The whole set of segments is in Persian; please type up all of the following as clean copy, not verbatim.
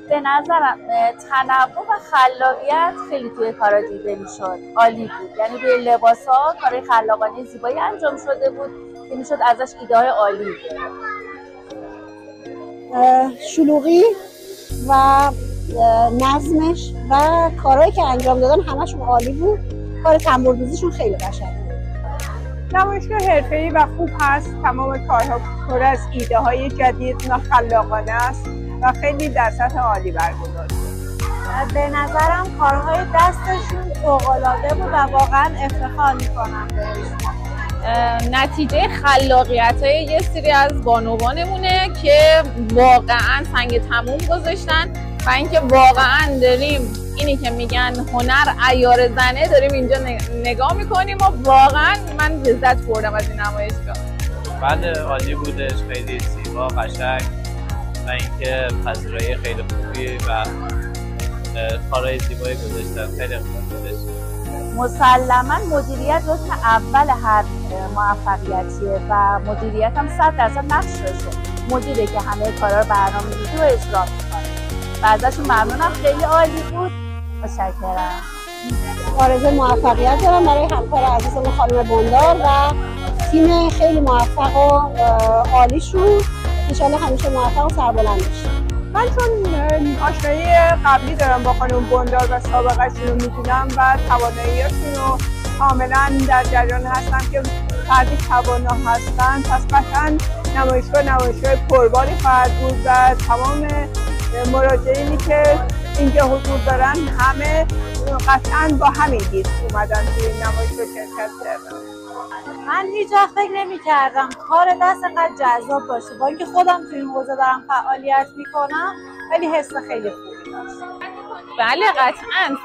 به نظرم تنوع و خلاقیت خیلی توی کارا دیده میشد. عالی بود، یعنی روی لباسا کارهای خلاقانه زیبایی انجام شده بود که میشد ازش ایده های عالی گرفت. شلوغی و نظمش و کارهایی که انجام دادن همشون عالی بود. کار تنبوردوزیشون خیلی قشنگ بود. نمایشگاه حرفه‌ای و خوب هست. تمام کارها پر از ایده های جدید و خلاقانه است و خیلی در سطح عالی برگزار شد. به نظرم کارهای دستشون فوق‌العاده بود و واقعا افتخار میکنم بهشون. نتیجه خلاقیت‌های یه سری از بانوانمونه که واقعا سنگ تموم گذاشتن و اینکه واقعا داریم اینی که میگن هنر عیار زنه داریم اینجا نگاه میکنیم و واقعا من لذت بردم از این نمایشگاه. بله عالی بودش، خیلی زیبا قشنگ و اینکه پذیرایی خیلی خوبی و کارهای زیبایی گذاشتن، خیلی خوب بودش. مسلما مدیریت رکن اول هر موفقیتیه و مدیریت هم 100% نقش داشته. مدیری که همه کارا رو برنامه‌ریزی و اجرا میکنه و ازشون ممنونم، خیلی عالی بود. متشکرم. آرزوی موفقیت دارم برای همکار عزیزمون خانم بندار و تیم خیلی موفق و عالیشون. انشالله همیشه موفق و سربلند باشید. من چون آشنایی قبلی دارم با خانم بندار و سابقه‌شون رو میدونم و توانایی‌هاشون رو کاملا در جریان هستم که فردی توانا هستن، پس قطعا نمایشگاه پرباری خواهد بود و تمام مراجعینی که اینجا حضور دارن همه قطعا با همین دید اومدن توی این نمایشگاه شرکت کردن. من هیچ وقت فکر نمی‌کردم کار دست انقدر جذاب باشه، با اینکه خودم توی این حوزه دارم فعالیت میکنم ولی حس خیلی خوبی داشت. بله قطعاً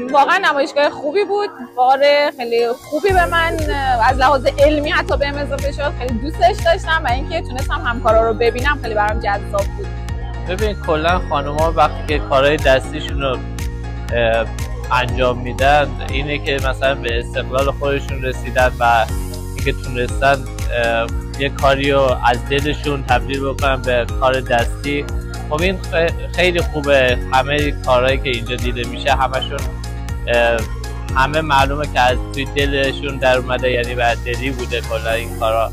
100%. واقعا نمایشگاه خوبی بود، بار خیلی خوبی به من از لحاظ علمی حتی بهم اضافه شد. خیلی دوستش داشتم و اینکه تونستم همکارا رو ببینم خیلی برام جذاب بود. ببین کلا خانوما وقتی که کارهای دستیشون رو انجام میدن اینه که مثلا به استقلال خودشون رسیدن و اینکه تونستن یه کاری رو از دلشون تبدیل بکنن به کار دستی. خب این خیلی خوبه. همه کارهایی که اینجا دیده میشه همشون همه معلومه که از توی دلشون در اومده، یعنی بعد دلی بوده کلا این کارا.